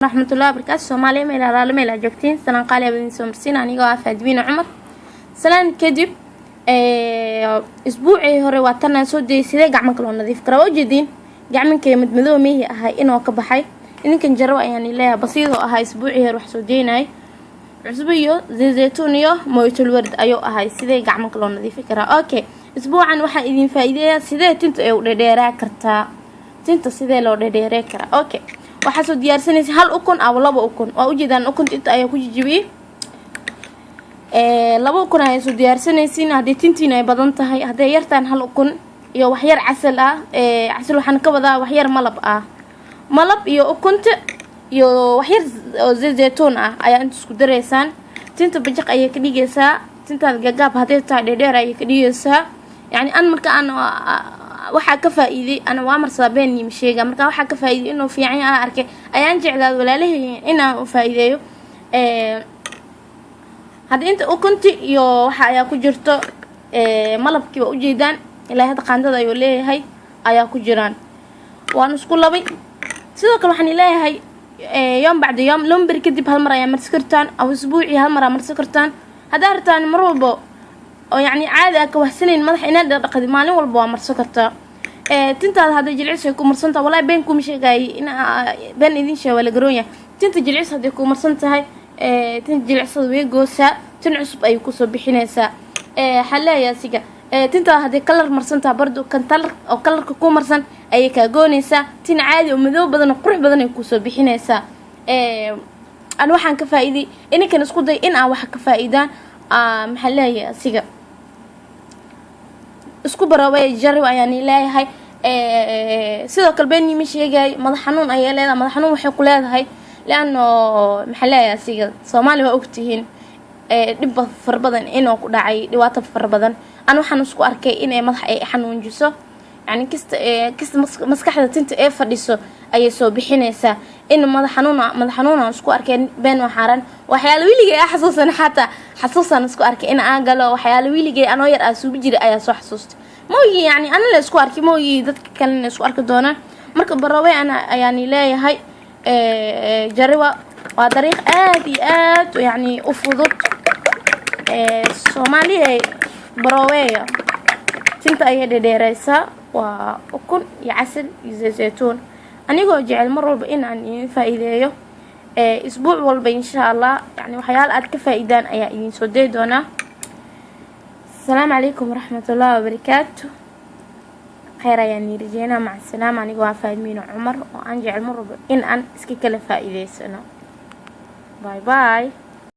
رحمة الله وبركاته. سومالي ميلا رالميلا جوكتين سلام قالي بدين سومرسين أنيقو فادبين عمر سلام كدب اسبوعي هوري واترنا سودي سيدي قعمك لو نظيف كرا وجدين قعمك مدمدو ميه هاي إنو كبحي إن كان جروا يعني لا بسيطة هاي اسبوعي روح سوديناي عصبيو زيتونيو مويت الورد أيو هاي سيدي قعمك لو نظيف كرا أوكي اسبوعا waxaa idin faa'iideeyaa sidee tinta ay u dheereeraa kartaa tinta sidee loo dheereeraa karaa okay waxaa soo diyaarsanaysa hal ukun ama laba ukun oo u jeedaan ukun inta ay ku jijibiyay laba ukun ay soo diyaarsanaysiin hadii tintiina ay badan tahay hadii yartaan hal ukun iyo wax yar casal ah casal waxaan ka wadaa wax yar malab iyo ukunta iyo wax yar oo zeytuun ah ayaa inta isku dareysaan tinta bajaq ay ka dhigaysaa tinta gagaab hadii tahay dheer ay ka dhigaysaa يعني أنا مركا أنا وحا كفائدي أنا وامر صابيني مشيغا مركا وحا كفائدي إنه في عين أنا أركي أيان جعلاد ولا له إنا فائديو هذا أنت وكنت يو وحا أيا كجرتو ملبكي وأجيدان إلا هذا قاندada ayuu leeyahay ayaa ku jiraan waan isku labay sidoo kale waxaan leeyahay يوم بعد يوم لمبر kadib hal mar ayaa marsikartaan aw isbuuci hal mar ayaa marsikartaan hadaa hartaan mar walbo oo yani caadi ah ka wahsanayn madax inaad dhaqadi maalin walba waa marso kartaa tintaada hadii jilcis ay ku marsantaa wallahi been kuma sheegay in been idin sheego wala garoonya tinta jilcis hadii ku marsan tahay tinta jilcisada way goosaa tin cusub ay ku soo bixinaysaa xalaya siga tinta hadii kalar marsantaa bardo kan talar oo kalarka ku marsan ay ka goonaysaa tin caadi oo madow badan oo qurux badan ay ku soo bixinaysaa aan waxaan ka faa'iiday in kan isku day in aan wax ka faa'iidaan maxalaya siga isku baraway jarib ayaan ilaahay sidoo kale been mi sheegay madax xanuun ay leedahay madax xanuun waxay ku leedahay laano maxalaya siga Soomaali waa ogtihiin dib far badan inuu ku dhacay dhibaato far badan aan waxaan isku arkay in ay madax ay xanuunjiso يعني كست مسكحة تنت فديسو أي سو بحنيسا إنه ماذا حنونا نسكو أركين بين وحارن وحيال ويلي جاي حسوسا حتى حسوسا نسكو أركي إن أنجلو وحيال ويلي جاي أنا ير أسو بيجري أي سو حسوست مو يعني أنا اللي سكو أركي مو ذات كان نسكو أركي دونا مركب براوي أنا يعني لا هاي جروا وطريق آت يعني أفضل Soomaali براوية تنت أي دراسة وأكون يعسل زيتون أنا جعل مرة بإن أن فائدة أسبوع والبا إن شاء الله يعني وحيال أدك فائدان أي سوديدونا. السلام عليكم ورحمة الله وبركاته. خير يعني رجينا مع السلامة. أنا وافد مين عمر وأنجع المرة بإن أن اسكي كل فائدة سنة. باي باي.